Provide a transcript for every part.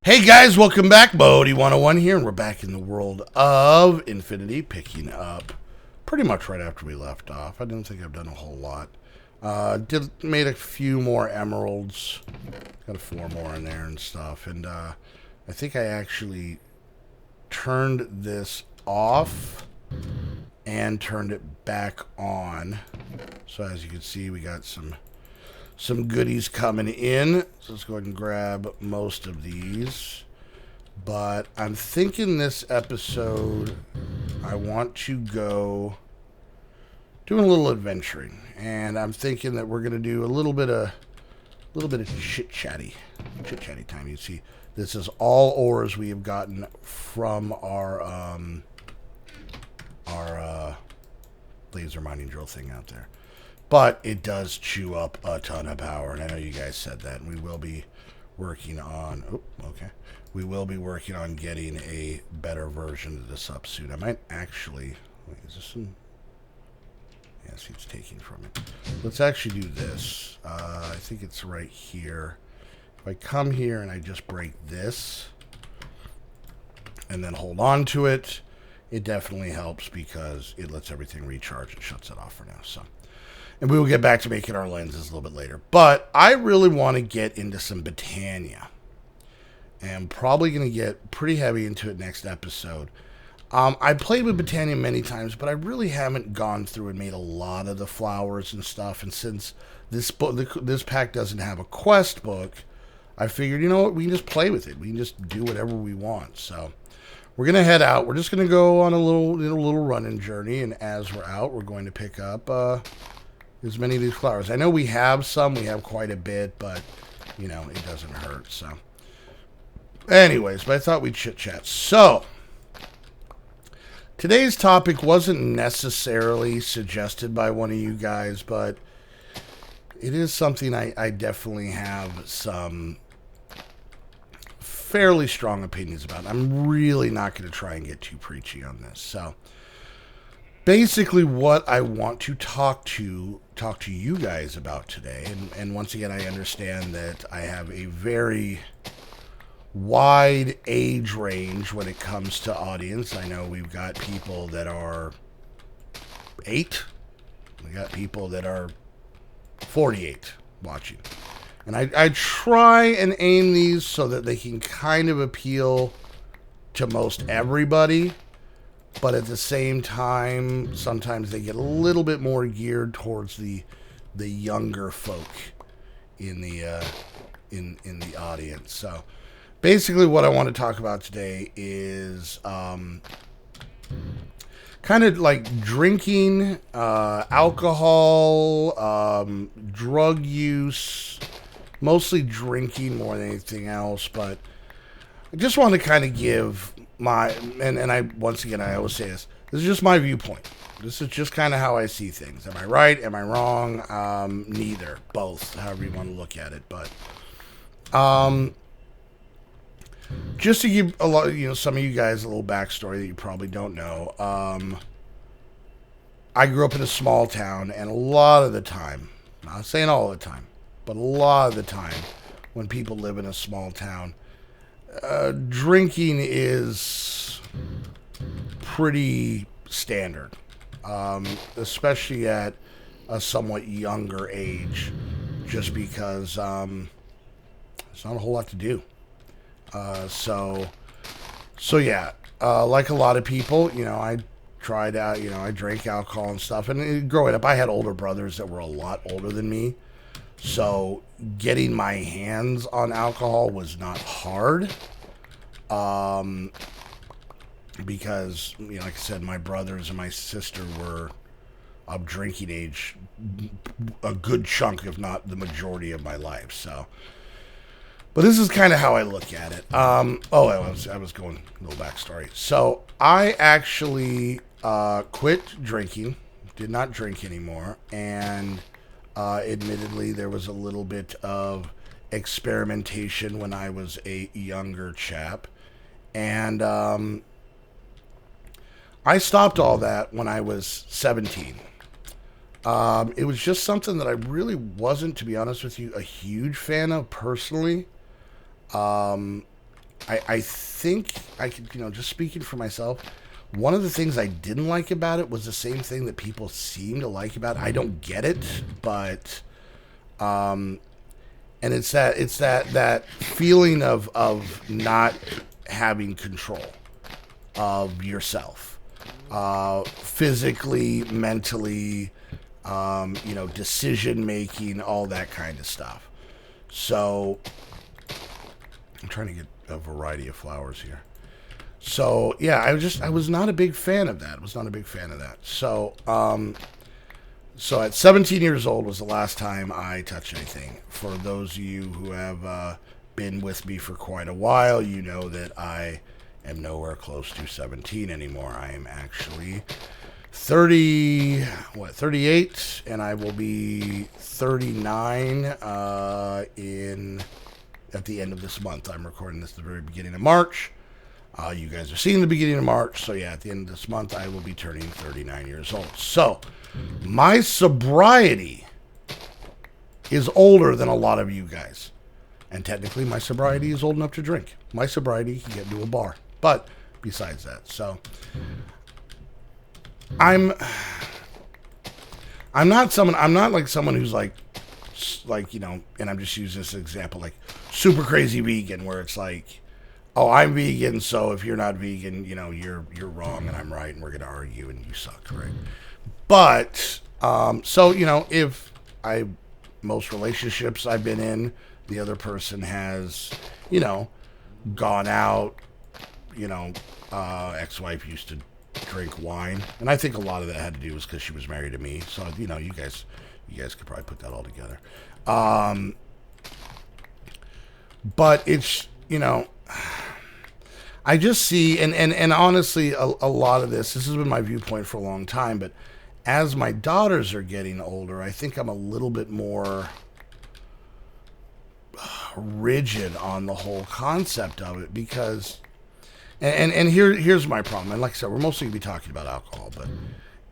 Hey guys, welcome back. Bodie 101 here, and we're back in the world of Infinity, picking up pretty much right after we left off. I didn't think I've done a whole lot. Made a few more emeralds, got 4 more in there and stuff, and I think I actually turned this off and turned it back on. So as you can see, we got some goodies coming in. So let's go ahead and grab most of these. But I'm thinking this episode I want to go doing a little adventuring. And I'm thinking that we're gonna do a little bit of chit chatty time. You see, this is all ores we have gotten from our laser mining drill thing out there. But it does chew up a ton of power, and I know you guys said that. And we will be working on. We will be working on getting a better version of this up soon. I might actually. Wait, is this some? Yes, it's taking from it. Let's actually do this. I think it's right here. If I come here and I just break this, and then hold on to it, it definitely helps because it lets everything recharge and shuts it off for now. So. And we will get back to making our lenses a little bit later. But I really want to get into some Botania. And I'm probably going to get pretty heavy into it next episode. I played with Botania many times, but I really haven't gone through and made a lot of the flowers and stuff. And since this pack doesn't have a quest book, I figured, you know what, we can just play with it. We can just do whatever we want. So we're going to head out. We're just going to go on a little running journey. And as we're out, we're going to pick up as many of these flowers. I know we have some. We have quite a bit, but, you know, it doesn't hurt. So, anyways, but I thought we'd chit-chat. So, today's topic wasn't necessarily suggested by one of you guys, but it is something I definitely have some fairly strong opinions about. I'm really not going to try and get too preachy on this. So, basically what I want to talk to you guys about today, and once again, I understand that I have a very wide age range when it comes to audience. I know we've got people that are 8, we got people that are 48 watching, and I try and aim these so that they can kind of appeal to most everybody. But at the same time, sometimes they get a little bit more geared towards the younger folk in the audience. So, basically, what I want to talk about today is kind of like drinking, alcohol, drug use, mostly drinking more than anything else. But I just want to kind of give and I once again I always say this is just my viewpoint. This is just kind of how I see things. Am I right? Am I wrong? Neither. Both. However you want to look at it. But just to give a lot, some of you guys a little backstory that you probably don't know. I grew up in a small town, and a lot of the time, not saying all the time, but a lot of the time, when people live in a small town, drinking is pretty standard, especially at a somewhat younger age, just because there's not a whole lot to do. So yeah, like a lot of people, I tried out, I drank alcohol and stuff, and growing up, I had older brothers that were a lot older than me. So getting my hands on alcohol was not hard, because, like I said, my brothers and my sister were of drinking age a good chunk, if not the majority of my life. So, but this is kind of how I look at it. I was going a little backstory. So I actually quit drinking, did not drink anymore, and admittedly, there was a little bit of experimentation when I was a younger chap. And I stopped all that when I was 17. It was just something that I really wasn't, to be honest with you, a huge fan of personally. I think I could, just speaking for myself, one of the things I didn't like about it was the same thing that people seem to like about it. I don't get it, but and it's that feeling of not having control of yourself, physically, mentally, decision making, all that kind of stuff. So I'm trying to get a variety of flowers here. So yeah, I was not a big fan of that. So at 17 years old was the last time I touched anything. For those of you who have been with me for quite a while, you know that I am nowhere close to 17 anymore. I am actually 38, and I will be 39 in at the end of this month. I'm recording this at the very beginning of March. You guys are seeing the beginning of March, so yeah, at the end of this month, I will be turning 39 years old. So, my sobriety is older than a lot of you guys. And technically, my sobriety is old enough to drink. My sobriety can get to a bar. But, besides that, so... I'm not like someone who's like, and I'm just using this example, like, super crazy vegan, where it's like, oh, I'm vegan, so if you're not vegan, you're wrong and I'm right, and we're gonna argue and you suck, right? But so if most relationships I've been in, the other person has gone out, ex-wife used to drink wine, and I think a lot of that had to do was because she was married to me. So you guys could probably put that all together. But it's I just see, and honestly, a lot of this has been my viewpoint for a long time. But as my daughters are getting older, I think I'm a little bit more rigid on the whole concept of it, because here's my problem. And like I said, we're mostly going to be talking about alcohol, but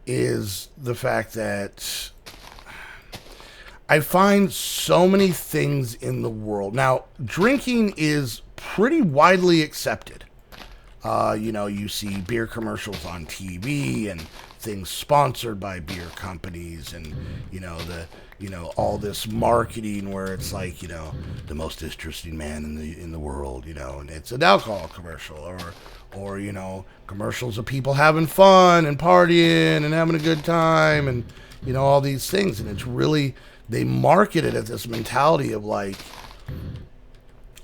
is the fact that I find so many things in the world. Now, drinking is pretty widely accepted. You see beer commercials on TV and things sponsored by beer companies, and all this marketing where it's like the most interesting man in the world, and it's an alcohol commercial, or commercials of people having fun and partying and having a good time, and all these things. And it's really, they market it at this mentality of like,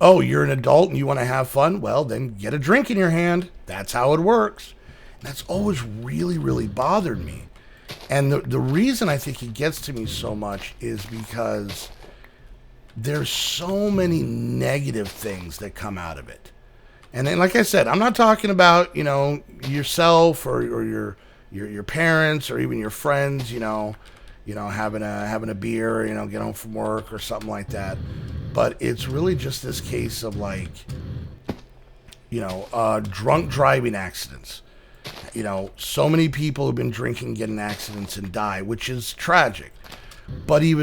oh, you're an adult and you want to have fun? Well, then get a drink in your hand. That's how it works. And that's always really, really bothered me. And the reason I think it gets to me so much is because there's so many negative things that come out of it. And then, like I said, I'm not talking about, yourself or your parents or even your friends, having a beer, get home from work or something like that. But it's really just this case of like, drunk driving accidents. So many people have been drinking, get in accidents and die, which is tragic. But this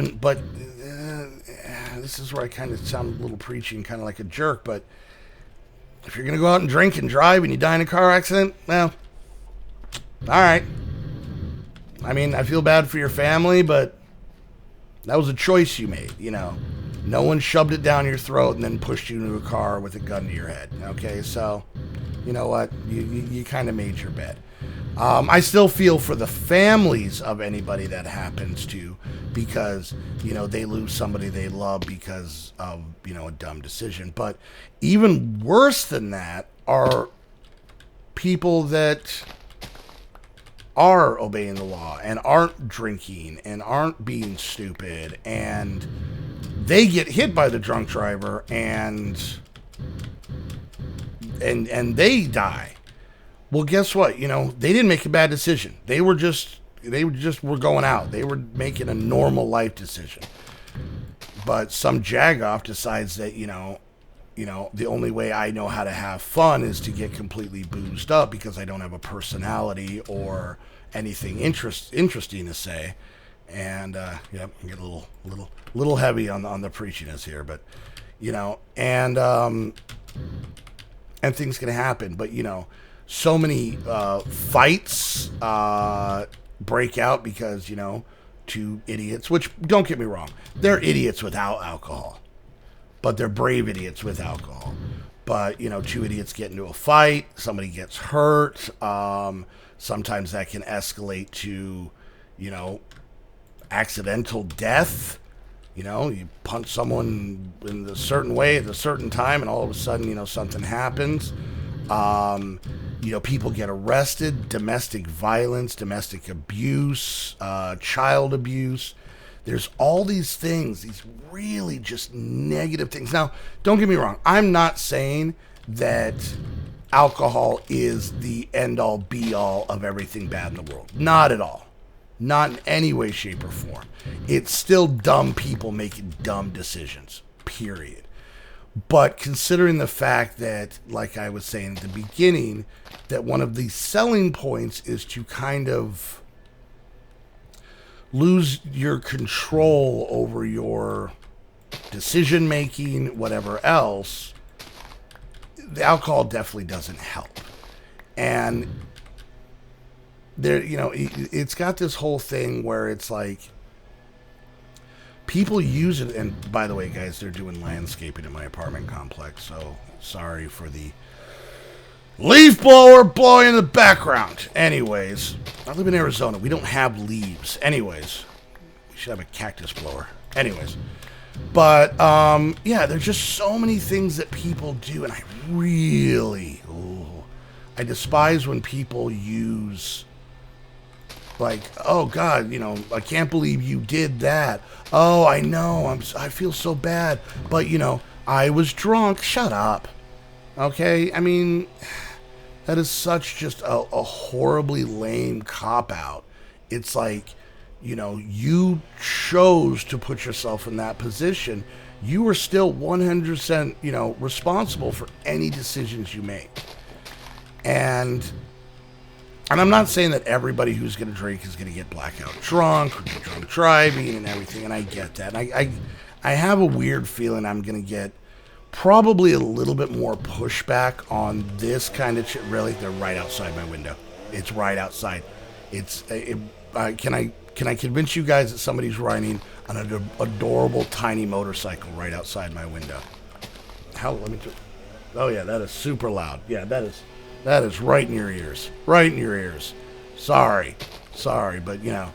is where I kind of sound a little preachy and kind of like a jerk. But if you're going to go out and drink and drive and you die in a car accident, well, all right. I mean, I feel bad for your family, but that was a choice you made, No one shoved it down your throat and then pushed you into a car with a gun to your head. Okay, so you know what? You kind of made your bed. I still feel for the families of anybody that happens to, because they lose somebody they love because of a dumb decision. But even worse than that are people that are obeying the law and aren't drinking and aren't being stupid, and they get hit by the drunk driver and they die. Well, guess what? They didn't make a bad decision. They were going out. They were making a normal life decision. But some jagoff decides that, the only way I know how to have fun is to get completely boozed up because I don't have a personality or anything interesting to say. And I get a little heavy on the preachiness here, but and and things can happen. But, you know, so many fights break out because, you know, two idiots, which, don't get me wrong, they're idiots without alcohol, but they're brave idiots with alcohol. But, you know, two idiots get into a fight, somebody gets hurt. Sometimes that can escalate to, you know, accidental death. You know, you punch someone in a certain way at a certain time, and all of a sudden, you know, something happens. You know, people get arrested, domestic violence, domestic abuse, child abuse. There's all these things, these really just negative things. Now, don't get me wrong. I'm not saying that alcohol is the end-all, be-all of everything bad in the world. Not at all. Not in any way, shape, or form. It's still dumb people making dumb decisions, period. But considering the fact that, like I was saying at the beginning, that one of the selling points is to kind of lose your control over your decision making, whatever else, the alcohol definitely doesn't help. And there, you know, it's got this whole thing where it's like people use it. And by the way, guys, they're doing landscaping in my apartment complex, so sorry for the leaf blower blowing in the background. Anyways, I live in Arizona. We don't have leaves. Anyways, we should have a cactus blower. Anyways, but yeah, there's just so many things that people do, and I really, I despise when people use, like, oh God, you know, I can't believe you did that. Oh, I know, I feel so bad, but you know, I was drunk. Shut up. Okay, I mean, that is such just a horribly lame cop-out. It's like, you know, you chose to put yourself in that position. You are still 100%, you know, responsible for any decisions you make. And I'm not saying that everybody who's going to drink is going to get blackout drunk or get drunk driving and everything, and I get that. And I have a weird feeling I'm going to get probably a little bit more pushback on this kind of shit. Really, they're right outside my window. It's right outside. Can I convince you guys that somebody's riding an adorable tiny motorcycle right outside my window? Oh yeah, that is super loud. Yeah, that is right in your ears. Right in your ears. Sorry, but you know,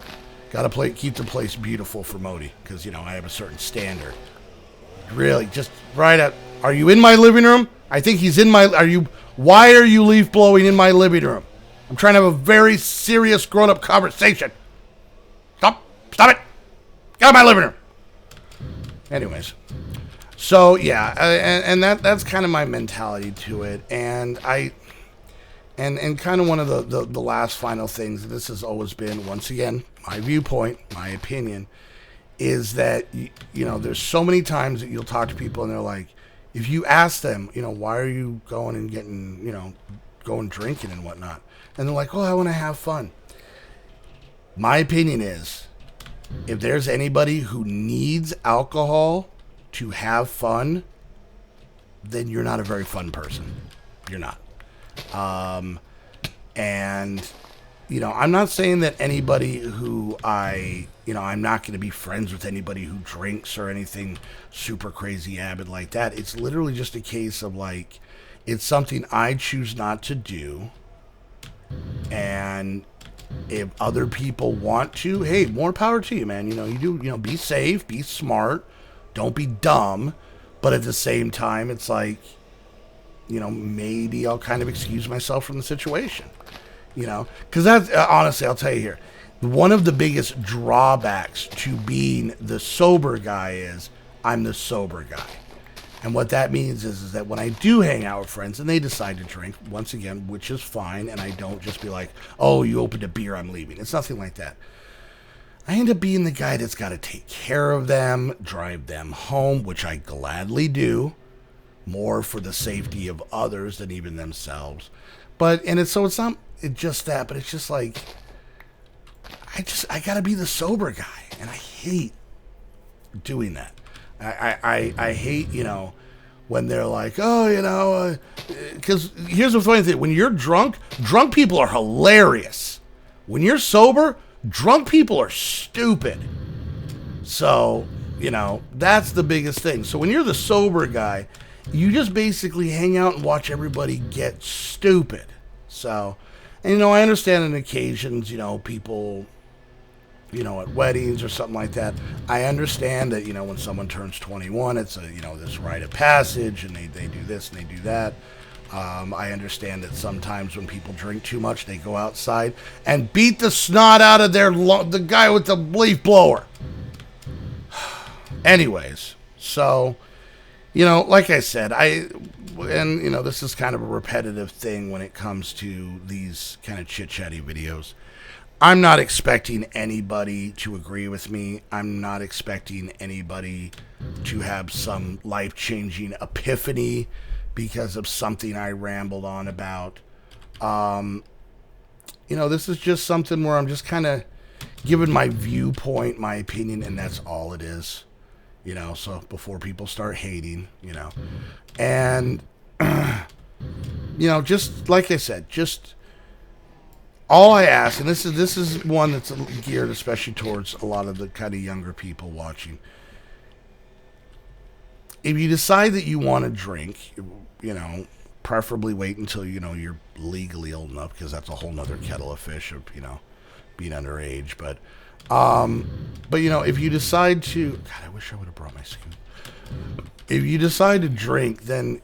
gotta keep the place beautiful for Modi, because you know I have a certain standard. Really, just right out. Are you in my living room? I think he's in my. Why are you leaf blowing in my living room? I'm trying to have a very serious grown-up conversation. Stop it. Get out of my living room. Anyways, so yeah, and that's kind of my mentality to it, and and kind of one of the last final things, and this has always been, once again, my viewpoint, my opinion, is that, you know, there's so many times that you'll talk to people and they're like, if you ask them, you know, why are you going and getting, you know, going drinking and whatnot, and they're like, oh, I want to have fun. My opinion is, if there's anybody who needs alcohol to have fun, then you're not a very fun person. You're not. And, you know, I'm not saying that anybody who I'm not going to be friends with anybody who drinks or anything super crazy avid like that. It's literally just a case of, like, it's something I choose not to do. And if other people want to, hey, more power to you, man. You know, be safe, be smart, don't be dumb. But at the same time, it's like, you know, maybe I'll kind of excuse myself from the situation, you know, because that's, honestly, I'll tell you here, one of the biggest drawbacks to being the sober guy is I'm the sober guy. And what that means is that when I do hang out with friends and they decide to drink, once again, which is fine, and I don't just be like, oh, you opened a beer, I'm leaving. It's nothing like that. I end up being the guy that's got to take care of them, drive them home, which I gladly do, more for the safety of others than even themselves. It's not just that, but it's just like, I gotta be the sober guy, and I hate doing that. I hate, you know, when they're like, oh, because here's the funny thing. When you're drunk people are hilarious. When you're sober, drunk people are stupid. So, that's the biggest thing. So when you're the sober guy, you just basically hang out and watch everybody get stupid. So, and I understand on occasions, people, at weddings or something like that, I understand that, when someone turns 21, it's this rite of passage and they do this and they do that. I understand that sometimes when people drink too much, they go outside and beat the snot out of the guy with the leaf blower. Anyways, so, like I said, this is kind of a repetitive thing when it comes to these kind of chit-chatty videos. I'm not expecting anybody to agree with me. I'm not expecting anybody to have some life-changing epiphany because of something I rambled on about. This is just something where I'm just kind of giving my viewpoint, my opinion, and that's all it is. So before people start hating, and, just like I said, just all I ask, and this is one that's geared especially towards a lot of the kind of younger people watching. If you decide that you want to drink, preferably wait until, you're legally old enough, because that's a whole nother kettle of fish of, being underage. But if you decide to, God, I wish I would have brought my scoop. If you decide to drink, then,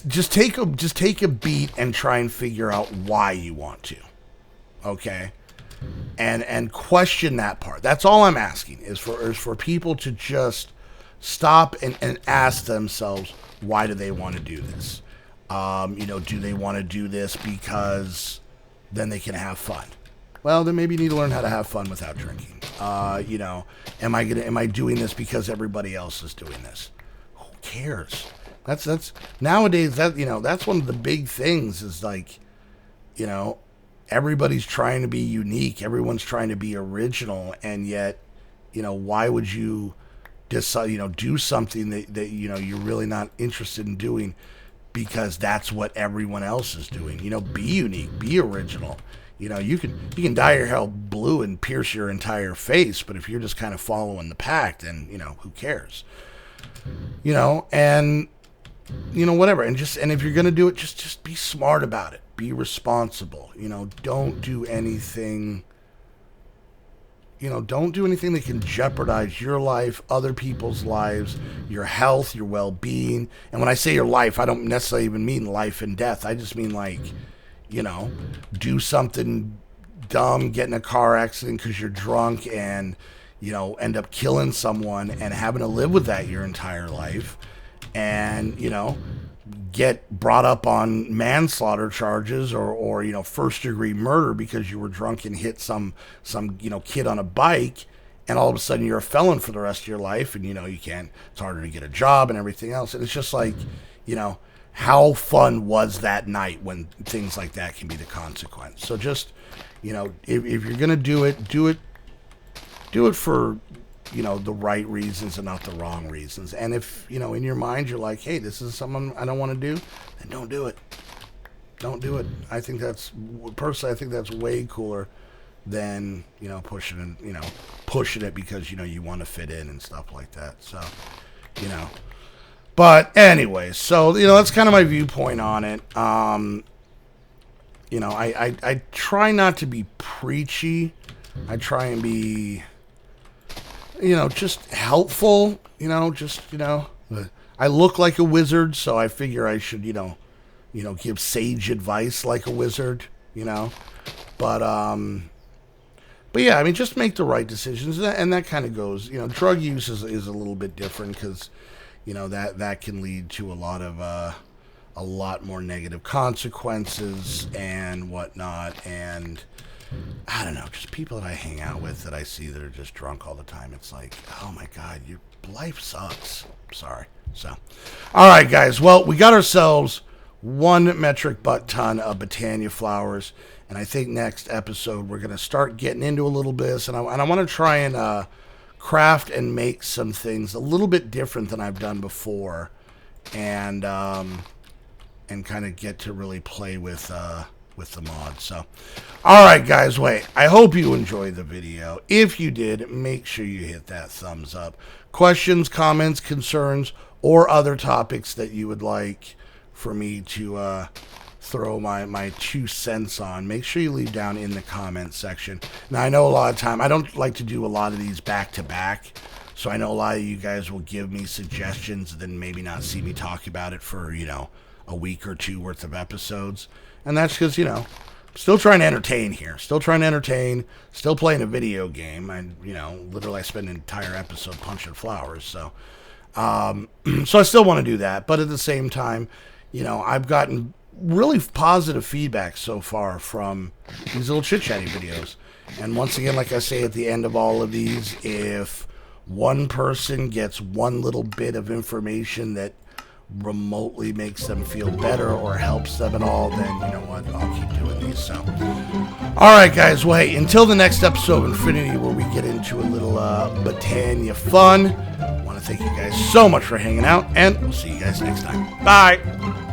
just take a beat and try and figure out why you want to. Okay? And question that part. That's all I'm asking is for people to just stop and ask themselves, why do they want to do this? Do they want to do this because then they can have fun? Well, then maybe you need to learn how to have fun without drinking. Am I doing this because everybody else is doing this? Who cares? That's nowadays, that's one of the big things is like, everybody's trying to be unique. Everyone's trying to be original. And yet, why would you decide, do something that you're really not interested in doing because that's what everyone else is doing? Be unique, be original. You can dye your hair blue and pierce your entire face, but if you're just kind of following the pack, then, who cares? And, whatever. And if you're going to do it, just be smart about it. Be responsible. Don't do anything, that can jeopardize your life, other people's lives, your health, your well-being. And when I say your life, I don't necessarily even mean life and death. I just mean like, do something dumb, get in a car accident because you're drunk and, end up killing someone and having to live with that your entire life. And, get brought up on manslaughter charges or first degree murder because you were drunk and hit some kid on a bike, and all of a sudden you're a felon for the rest of your life, and it's harder to get a job and everything else. And it's just like, how fun was that night when things like that can be the consequence? So just, if you're going to do it for, the right reasons and not the wrong reasons. And if, in your mind, you're like, hey, this is something I don't want to do, then don't do it. Don't do it. I think that's way cooler than, pushing it because, you want to fit in and stuff like that. So, but anyway, so, that's kind of my viewpoint on it. I try not to be preachy. I try and be, just helpful, I look like a wizard, so I figure I should, give sage advice like a wizard, but yeah, just make the right decisions, and that kind of goes, drug use is a little bit different because, that can lead to a lot more negative consequences and whatnot, and I don't know, just people that I hang out with that I see that are just drunk all the time. It's like, oh my God, your life sucks. Sorry. So, all right, guys. Well, we got ourselves 1 metric butt ton of Botania flowers, and I think next episode we're going to start getting into a little bit, and I want to try and craft and make some things a little bit different than I've done before, and kind of get to really play with the mod. So, all right, guys, wait. I hope you enjoyed the video. If you did, make sure you hit that thumbs up. Questions, comments, concerns, or other topics that you would like for me to throw my 2 cents on, make sure you leave down in the comment section. Now, I know a lot of time, I don't like to do a lot of these back to back, so I know a lot of you guys will give me suggestions and then maybe not see me talk about it for, you know, a week or 2 worth of episodes. And that's because, you know, I'm still trying to entertain here. Still trying to entertain. Still playing a video game. And, you know, literally I spend an entire episode punching flowers. So, so I still want to do that. But at the same time, you know, I've gotten really positive feedback so far from these little chit-chatty videos. And once again, like I say at the end of all of these, if one person gets one little bit of information that remotely makes them feel better or helps them at all, then you know what, I'll keep doing these. So alright guys, well hey, until the next episode of Infinity where we get into a little Botania fun, I want to thank you guys so much for hanging out, and we'll see you guys next time. Bye.